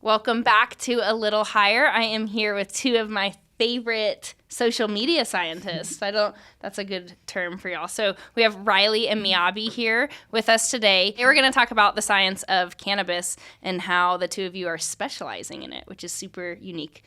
Welcome back to A Little Higher. I am here with two of my favorite social media scientists. That's a good term for y'all. So we have Riley and Miyabe here with us today. We're going to talk about the science of cannabis and how the two of you are specializing in it, which is super unique.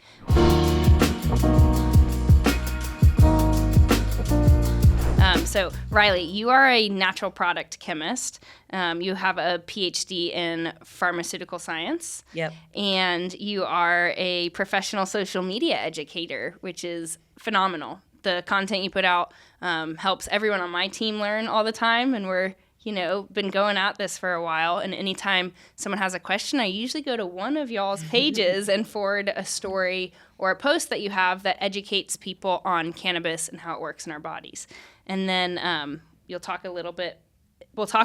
So Riley, you are a natural product chemist. You have a PhD in pharmaceutical science. Yep. And you are a professional social media educator, which is phenomenal. The content you put out helps everyone on my team learn all the time, and we're been going at this for a while. And anytime someone has a question, I usually go to one of y'all's pages and forward a story or a post that you have that educates people on cannabis and how it works in our bodies. And then we'll talk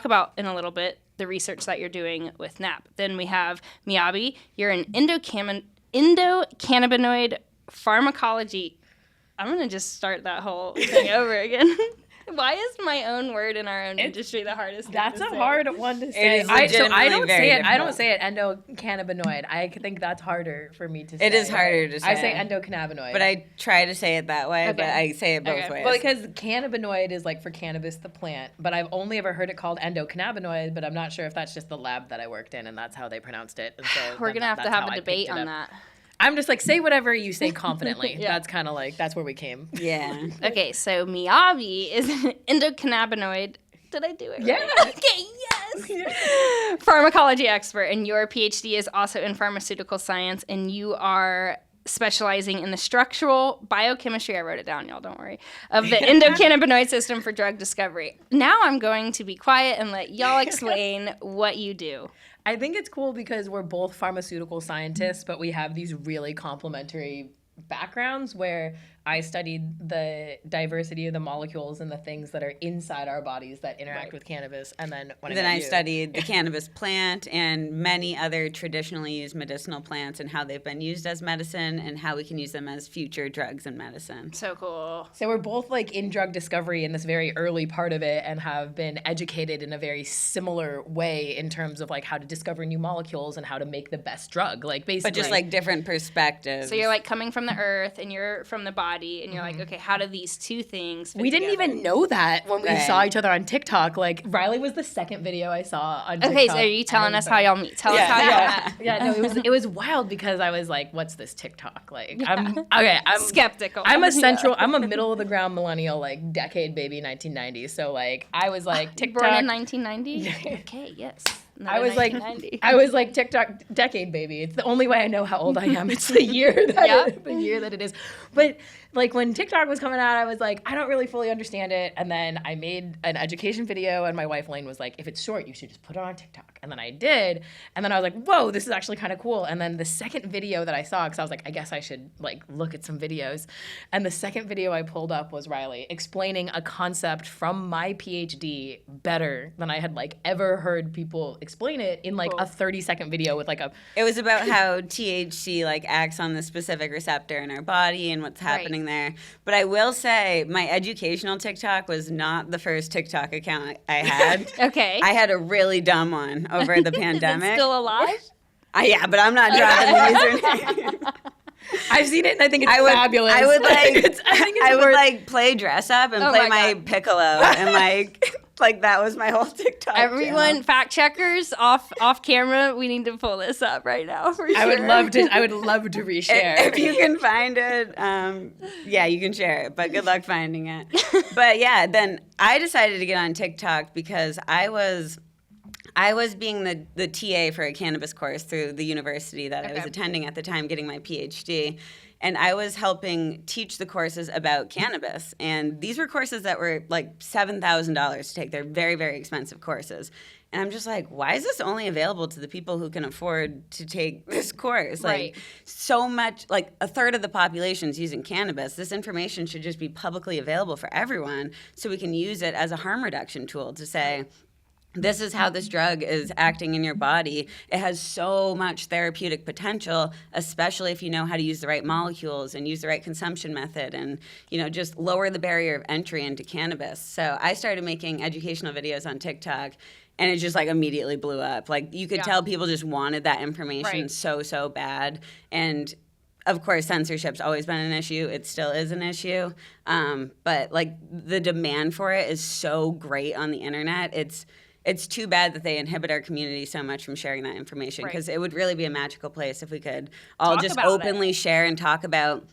about in a little bit the research that you're doing with NAP. Then we have Miyabe. You're an endocannabinoid pharmacology. I'm going to just start that whole thing over again. Why is my own word in our own industry the hardest thing That's to a say? hard one to say. I don't say it endocannabinoid. I think that's harder for me to say. It is harder to say. I say endocannabinoid. But I try to say it that way, but I say it both ways. Well, because cannabinoid is like for cannabis, the plant, but I've only ever heard it called endocannabinoid, but I'm not sure if that's just the lab that I worked in and that's how they pronounced it. And so we're going to have a debate on that. I'm just like, say whatever you say confidently. Yeah. That's kind of like, that's where we came. Yeah. Okay, so Miyabe is an endocannabinoid. Did I do it right? Yeah. Okay, yes. Yeah. Pharmacology expert, and your PhD is also in pharmaceutical science, and you are specializing in the structural biochemistry, I wrote it down, y'all, don't worry, of the endocannabinoid system for drug discovery. Now I'm going to be quiet and let y'all explain what you do. I think it's cool because we're both pharmaceutical scientists, but we have these really complementary backgrounds where I studied the diversity of the molecules and the things that are inside our bodies that interact with cannabis. And then I studied the cannabis plant and many other traditionally used medicinal plants and how they've been used as medicine and how we can use them as future drugs and medicine. So cool. So we're both like in drug discovery in this very early part of it and have been educated in a very similar way in terms of like how to discover new molecules and how to make the best drug. Like basically, but just like different perspectives. So you're like coming from the earth and you're from the body. And you're like, okay, how do these two things fit We didn't together? even know that when we saw each other on TikTok. Like, Riley was the second video I saw on TikTok. Okay, so are you telling us how y'all meet? Tell us how y'all met. Yeah, no, it was wild because I was like, what's this TikTok? Like, I'm skeptical. I'm a middle of the ground millennial, like decade baby, 1990. So like, I was like TikTok. Born in 1990? Okay, yes. I was like TikTok decade baby. It's the only way I know how old I am. It's the year that it is. But like when TikTok was coming out, I was like, I don't really fully understand it. And then I made an education video, and my wife Lane was like, if it's short, you should just put it on TikTok. And then I did, and then I was like, whoa, this is actually kind of cool. And then the second video that I saw, because I was like, I guess I should like look at some videos. And the second video I pulled up was Riley explaining a concept from my PhD better than I had like ever heard people explain it in like a 30-second video with like a... It was about how THC like acts on the specific receptor in our body and what's happening there. But I will say my educational TikTok was not the first TikTok account I had. Okay. I had a really dumb one over the pandemic. Is it still alive? Yeah, but I'm not dropping the username. I've seen it and I think it's fabulous. I would like play dress up and play my piccolo and like that was my whole TikTok. Everyone, channel. fact checkers off camera, we need to pull this up right now for sure. I would love to reshare. If you can find it, you can share it. But good luck finding it. But yeah, then I decided to get on TikTok because I was being the TA for a cannabis course through the university that I was attending at the time, getting my PhD. And I was helping teach the courses about cannabis. And these were courses that were like $7,000 to take. They're very, very expensive courses. And I'm just like, why is this only available to the people who can afford to take this course? Like, so much, like a third of the population's using cannabis. This information should just be publicly available for everyone so we can use it as a harm reduction tool to say, this is how this drug is acting in your body. It has so much therapeutic potential, especially if you know how to use the right molecules and use the right consumption method and, just lower the barrier of entry into cannabis. So I started making educational videos on TikTok. and it just like immediately blew up. Like you could tell people just wanted that information so bad. And of course, censorship's always been an issue. It still is an issue. But like the demand for it is so great on the internet. It's too bad that they inhibit our community so much from sharing that information, because it would really be a magical place if we could all just openly share and talk about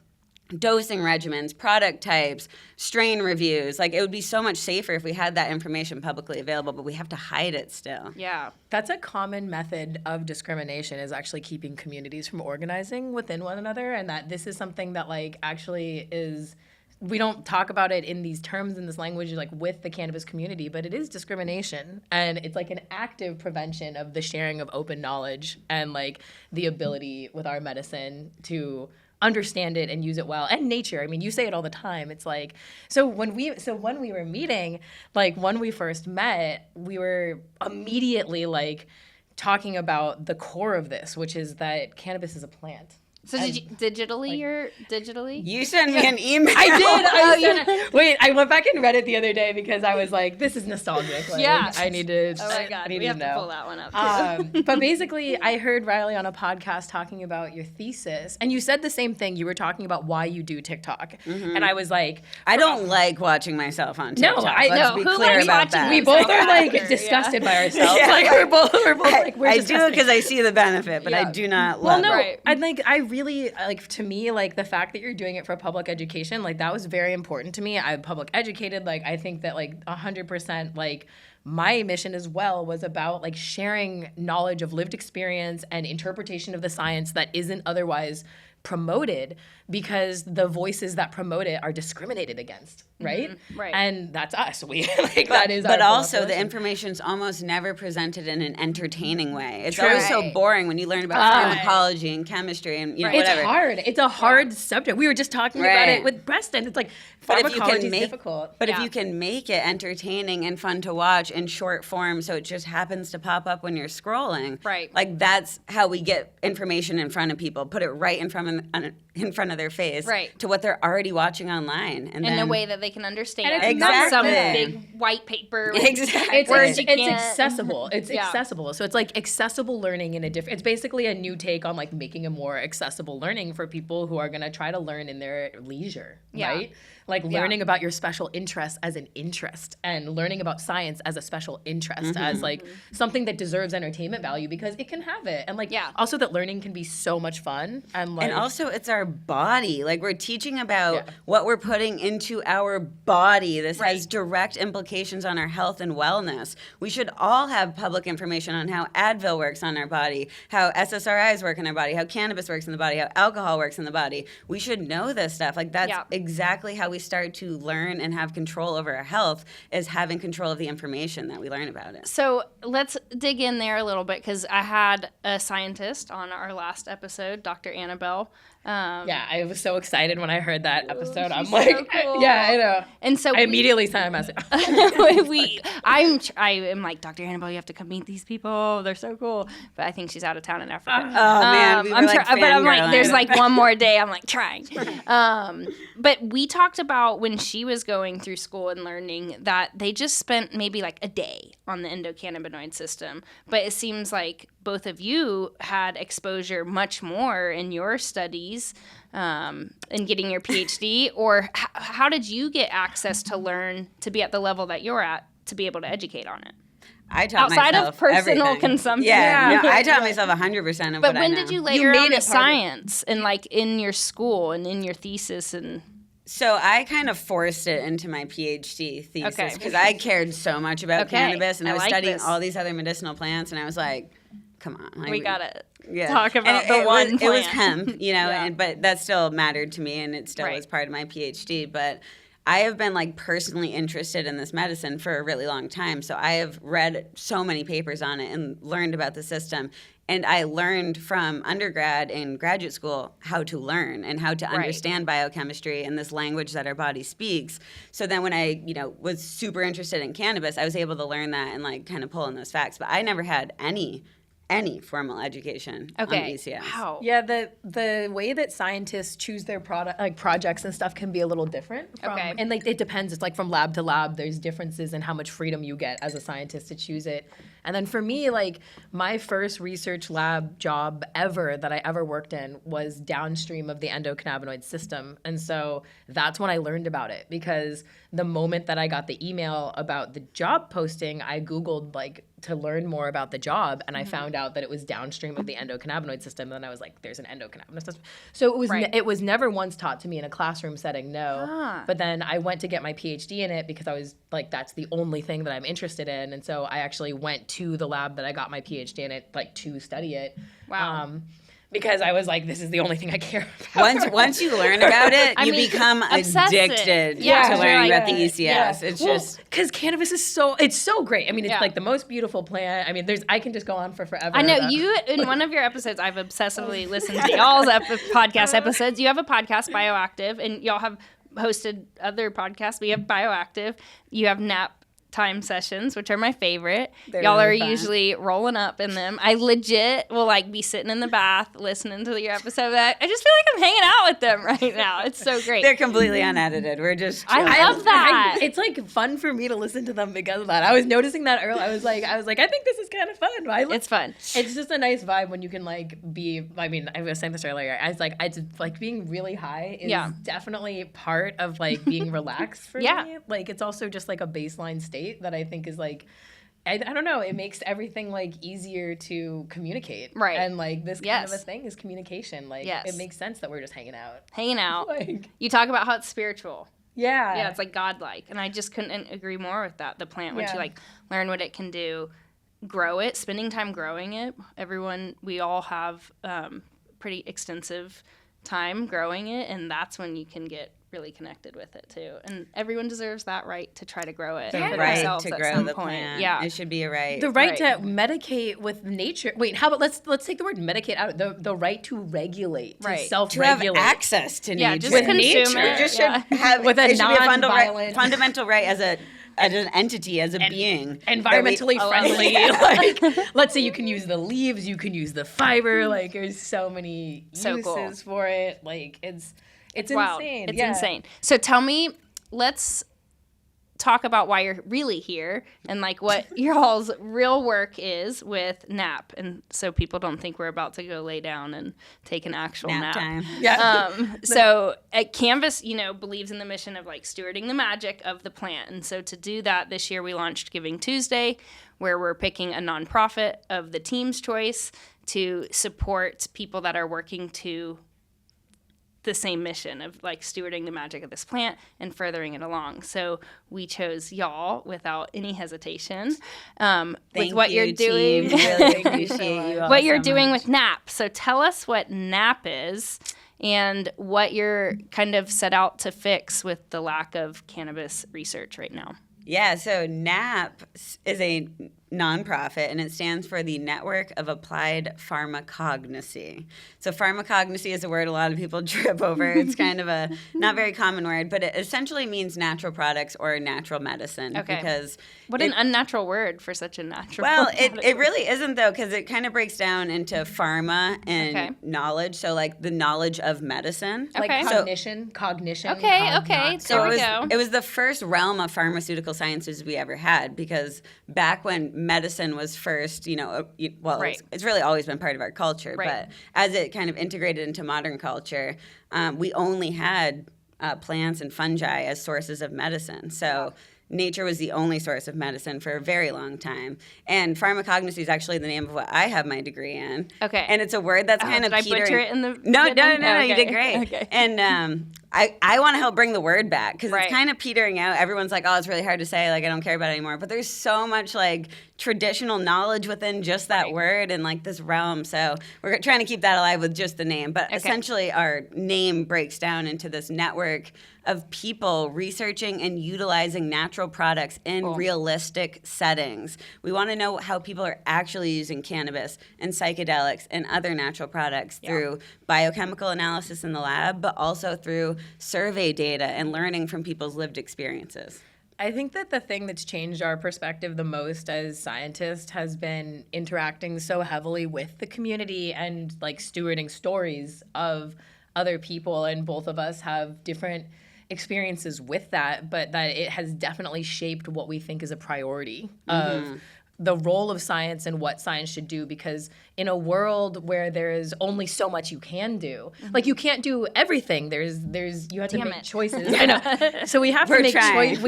dosing regimens, product types, strain reviews. Like, it would be so much safer if we had that information publicly available, but we have to hide it still. Yeah. That's a common method of discrimination, is actually keeping communities from organizing within one another, and that this is something that, like, actually is... We don't talk about it in these terms, in this language, like with the cannabis community, but it is discrimination. And it's like an active prevention of the sharing of open knowledge and like the ability with our medicine to understand it and use it well. And nature. I mean, you say it all the time. It's like, so when we were meeting, like when we first met, we were immediately like talking about the core of this, which is that cannabis is a plant. So did you digitally? You sent me an email. I did. Wait, I went back and read it the other day because I was like, this is nostalgic. Like, yeah. I need to. Oh my God, we have to pull that one up. But basically, I heard Riley on a podcast talking about your thesis, and you said the same thing. You were talking about why you do TikTok, and I was like, I don't like watching myself on TikTok. No, Let's be clear about that. We both are like disgusted by ourselves. Like we're both like we're. I do it because I see the benefit, but I do not love. Well, no, Right. I really like, to me, like the fact that you're doing it for public education, like that was very important to me. I'm public educated. Like I think that like 100%, like my mission as well was about like sharing knowledge of lived experience and interpretation of the science that isn't otherwise promoted, because the voices that promote it are discriminated against, right? Right. And that's us. We like that is. But our also, the population. information's almost never presented in an entertaining way. It's True. always so boring when you learn about pharmacology and chemistry and whatever. It's hard. It's a hard subject. We were just talking about it with Preston. It's like pharmacology is difficult. But if you can make it entertaining and fun to watch in short form, so it just happens to pop up when you're scrolling, right? Like that's how we get information in front of people. Put it right in front of their face, right, to what they're already watching online, and in then, a way that they can understand. And it's not some big white paper. Exactly. It's accessible. It's Yeah. accessible. So it's like accessible learning in a different. It's basically a new take on like making a more accessible learning for people who are going to try to learn in their leisure, right? Like learning about your special interest as an interest, and learning about science as a special interest, as like something that deserves entertainment value because it can have it. And like also that learning can be so much fun. And also it's our body. Like we're teaching about what we're putting into our body. This has direct implications on our health and wellness. We should all have public information on how Advil works on our body, how SSRIs work in our body, how cannabis works in the body, how alcohol works in the body. We should know this stuff. Like that's exactly how we start to learn and have control over our health, is having control of the information that we learn about it. So let's dig in there a little bit, because I had a scientist on our last episode, Dr. Annabelle. I was so excited when I heard that episode. I'm so like, cool. yeah, I know. And so I immediately sent a message. I am like, Dr. Annabelle, you have to come meet these people. They're so cool. But I think she's out of town in Africa. Oh man, we were but I'm like, there's like one more day. I'm like trying. But we talked about when she was going through school and learning that they just spent maybe like a day on the endocannabinoid system. But it seems like both of you had exposure much more in your studies and getting your PhD. Or how did you get access to learn to be at the level that you're at to be able to educate on it? I taught outside myself of personal everything. consumption. Yeah, no, I taught myself 100% of what I know. But when did you layer on the it part science and like in your school and in your thesis and? So I kind of forced it into my PhD thesis because I cared so much about cannabis, and I was studying all these other medicinal plants, and I was like, come on. Like, we gotta talk about and the one plant. It was hemp, but that still mattered to me, and it still was part of my PhD. But I have been like personally interested in this medicine for a really long time. So I have read so many papers on it and learned about the system. And I learned from undergrad and graduate school how to learn and how to understand biochemistry and this language that our body speaks. So then when I, was super interested in cannabis, I was able to learn that and like kind of pull in those facts. But I never had any formal education on ECS. Wow. Yeah, the way that scientists choose their projects and stuff can be a little different. And like it depends. It's like from lab to lab. There's differences in how much freedom you get as a scientist to choose it. And then for me, like my first research lab job ever that I ever worked in was downstream of the endocannabinoid system. And so that's when I learned about it, because the moment that I got the email about the job posting, I Googled like to learn more about the job, and I found out that it was downstream of the endocannabinoid system. And then I was like, there's an endocannabinoid system. So it was never once taught to me in a classroom setting, no. But then I went to get my PhD in it because I was like, that's the only thing that I'm interested in. And so I actually went to the lab that I got my PhD in it, like to study it. Wow. Because I was like, this is the only thing I care about. Once you learn about it, you become addicted to learning about the ECS. Yeah. It's just because cannabis is so great. I mean, it's like the most beautiful plant. I mean, I can just go on for forever. I know you in one of your episodes. I've obsessively listened to y'all's podcast episodes. You have a podcast, Bioactive, and y'all have hosted other podcasts. We have Bioactive. You have Nap Time sessions, which are my favorite. Y'all are usually rolling up in them. I legit will like be sitting in the bath listening to your episode. I just feel like I'm hanging out with them right now. It's so great. They're completely unedited. We're just I love that. It's like fun for me to listen to them because of that. I was noticing that earlier. I was like, I think this is kind of fun. It's fun. It's just a nice vibe when you can like be. I mean, I was saying this earlier. I was like being really high is definitely part of like being relaxed for me. Like it's also just like a baseline state that I think is like, I don't know, it makes everything like easier to communicate. Right. And like this kind of a thing is communication. Like it makes sense that we're just hanging out. Like, you talk about how it's spiritual. Yeah. Yeah, it's like godlike. And I just couldn't agree more with that. The plant, once you like learn what it can do, grow it, spending time growing it. We all have pretty extensive time growing it, and that's when you can get really connected with it too. And everyone deserves that right to try to grow it. The right to grow the plant. Yeah. It should be a right. The right to medicate with nature. Wait, how about let's take the word medicate out. The right to regulate, to self-regulate. To have access to nature. Yeah, just consume it. It just should have with a non-violent fundamental right as an entity, as a being. Environmentally friendly. Like, let's say you can use the leaves, you can use the fiber. Like, there's so many uses for it. Like, it's wild. Insane. It's insane. So tell me, let's talk about why you're really here and like what y'all's real work is with NAP. And so people don't think we're about to go lay down and take an actual nap. Time. Yeah. So at Canvas, believes in the mission of like stewarding the magic of the plant. And so to do that, this year we launched Giving Tuesday, where we're picking a nonprofit of the team's choice to support people that are working to the same mission of like stewarding the magic of this plant and furthering it along. So we chose y'all without any hesitation with what you're doing. Really appreciate you all what you're doing with NAP. So tell us what NAP is and what you're kind of set out to fix with the lack of cannabis research right now. Yeah, so NAP is a nonprofit, and it stands for the Network of Applied Pharmacognosy. So pharmacognosy is a word a lot of people trip over. It's kind of a not very common word, but it essentially means natural products or natural medicine. Okay. Because what an unnatural word for such a natural Well, it really isn't, though, because it kind of breaks down into pharma and knowledge. So, like, the knowledge of medicine. Like cognition. Okay. So it was the first realm of pharmaceutical sciences we ever had, because back when medicine was first, it's really always been part of our culture. Right. But as it kind of integrated into modern culture, we only had plants and fungi as sources of medicine. So nature was the only source of medicine for a very long time. And pharmacognosy is actually the name of what I have my degree in. Okay. And it's a word that's kind of Did I butcher it in the No, okay. you did great. Okay. And I want to help bring the word back, because Right. it's kind of petering out. Everyone's like, oh, it's really hard to say. Like, I don't care about it anymore. But there's so much, like, traditional knowledge within just that word and, like, this realm. So we're trying to keep that alive with just the name. But essentially, our name breaks down into this network of people researching and utilizing natural products in realistic settings. We want to know how people are actually using cannabis and psychedelics and other natural products through biochemical analysis in the lab, but also through survey data and learning from people's lived experiences. I think that the thing that's changed our perspective the most as scientists has been interacting so heavily with the community and like stewarding stories of other people. And both of us have different experiences with that, but that it has definitely shaped what we think is a priority of the role of science and what science should do, because in a world where there's only so much you can do, like you can't do everything. You have to make choices. I know. So we have to make choices.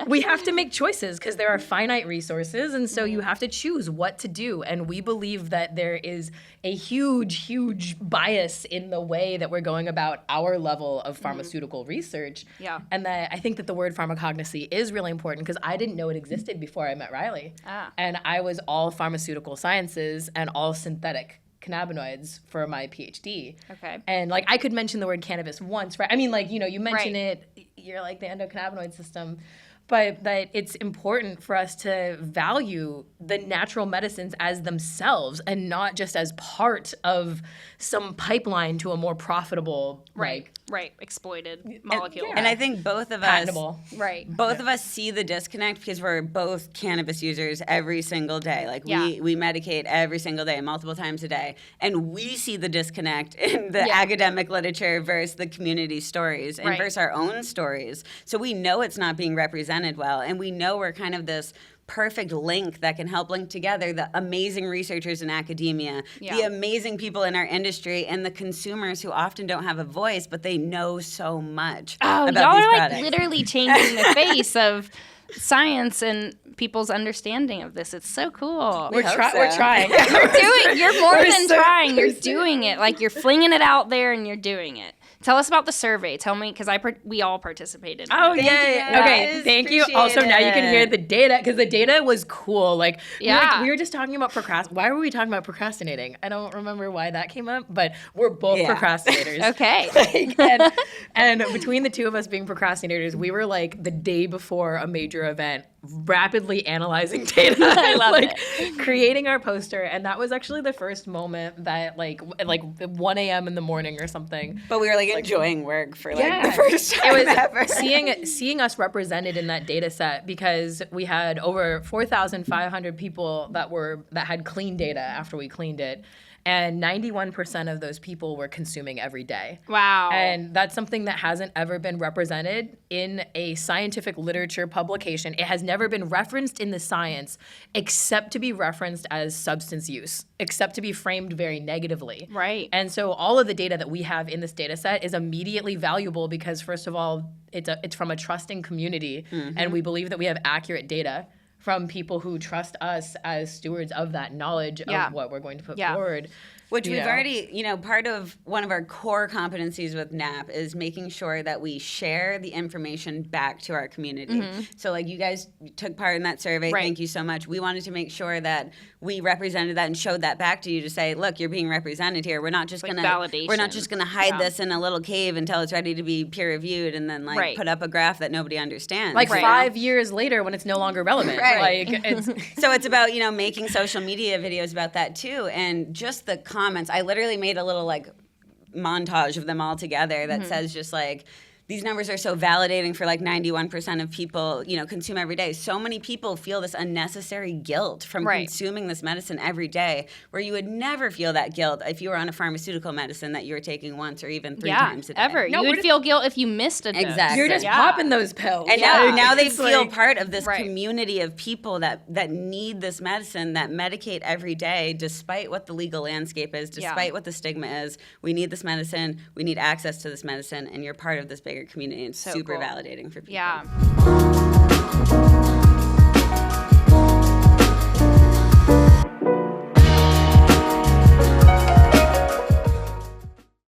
We have to make choices because there are finite resources, and so you have to choose what to do. And we believe that there is a huge, huge bias in the way that we're going about our level of pharmaceutical research. Yeah. And that I think that the word pharmacognosy is really important because I didn't know it existed before I met Riley. And I was all pharmaceutical sciences and all synthetic cannabinoids for my PhD. Okay. And like I could mention the word cannabis once, right? I mean, like, you know, you mention it, you're like the endocannabinoid system. But that it's important for us to value the natural medicines as themselves and not just as part of some pipeline to a more profitable, exploited molecule. And I think both of patentable. us, both of us see the disconnect because we're both cannabis users every single day. Like we medicate every single day, multiple times a day, and we see the disconnect in the academic literature versus the community stories and versus our own stories. So we know it's not being represented well, and we know we're kind of this perfect link that can help link together the amazing researchers in academia, the amazing people in our industry, and the consumers who often don't have a voice, but they know so much about these y'all are products. like literally changing the face of science and people's understanding of this. It's so cool. We're trying. You're more than trying. You're doing it. Like you're flinging it out there and you're doing it. Tell us about the survey. Tell me, because we all participated. Oh, yeah. Okay, thank you. Also, now you can hear the data, because the data was cool. Like, we were just talking about procrastinating. Why were we talking about procrastinating? I don't remember why that came up, but we're both procrastinators. Okay. And between the two of us being procrastinators, we were like the day before a major event, rapidly analyzing data. I love it. Creating our poster. And that was actually the first moment that like 1 a.m. in the morning or something. But we were like enjoying work for the first time ever. Seeing us represented in that data set, because we had over 4,500 people that had clean data after we cleaned it. And 91% of those people were consuming every day. Wow. And that's something that hasn't ever been represented in a scientific literature publication. It has never been referenced in the science except to be referenced as substance use, except to be framed very negatively. Right. And so all of the data that we have in this data set is immediately valuable because, first of all, it's from a trusting community, and we believe that we have accurate data from people who trust us as stewards of that knowledge of what we're going to put forward. Which we've already, part of one of our core competencies with NAP is making sure that we share the information back to our community. So like you guys took part in that survey. Thank you so much. We wanted to make sure that we represented that and showed that back to you to say, look, you're being represented here. We're not just gonna hide this in a little cave until it's ready to be peer reviewed and then put up a graph that nobody understands. Like 5 yeyears later when it's no longer relevant. Like so it's about, making social media videos about that too. And just the comments. I literally made a little montage of them all together that says just these numbers are so validating for 91% of people, consume every day. So many people feel this unnecessary guilt from consuming this medicine every day, where you would never feel that guilt if you were on a pharmaceutical medicine that you were taking once or even 3 times a day. Ever. You would feel guilt if you missed a dose. Exactly. You're just popping those pills. And now they feel part of this community of people that need this medicine, that medicate every day, despite what the legal landscape is, despite what the stigma is. We need this medicine. We need access to this medicine, and you're part of this bigger community. It's super validating for people. Yeah.